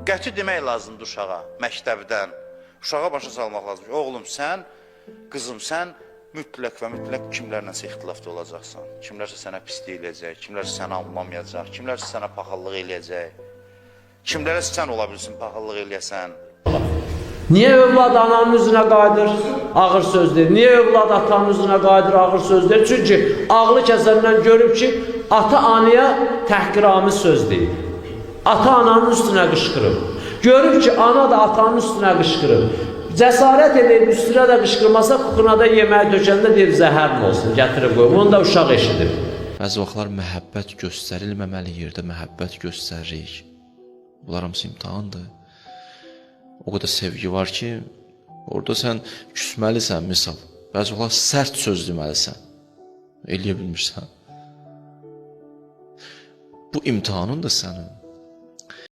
Qəti demək lazımdır uşağa, məktəbdən. Uşağa başa salmaq lazımdır. Oğlum sən, qızım sən mütləq və mütləq kimlərləsə ixtilafda olacaqsan. Kimlərsə sənə pislik eləyəcək, kimlərsə səni anlamayacaq, kimlərsə sənə paxıllıq eləyəcək. Kimlərsə sən ola bilsin, paxıllıq eləyəsən. Niyə övlad ananın üzünə qayıdır? Ağır sözdür. Niyə övlad atanın üzünə qayıdır? Ağır sözdür. Çünki ağlı kəsəndən görüb ki, ata anaya təhqiramiz söz deyil. Ata ananın üstünə qışqırıb. Görüb ki, ana da atanın üstünə qışqırıb. Cəsarət edib üstünə də qışqırmasa, kuxuna da yeməyi dökəndə deyib zəhərin olsun, gətirib qoy. Bunu da uşaq eşidir. Bəzi vaxtlar məhəbbət göstərilməməli yerdə məhəbbət göstəririk. Bunlar hamısı imtihandır. O qədər sevgi var ki, orada sən küsməlisən, misal. Bəzi vaxtlar sərt söz deməlisən. Eləyə bilmirsən. Bu imtihanın da sənin.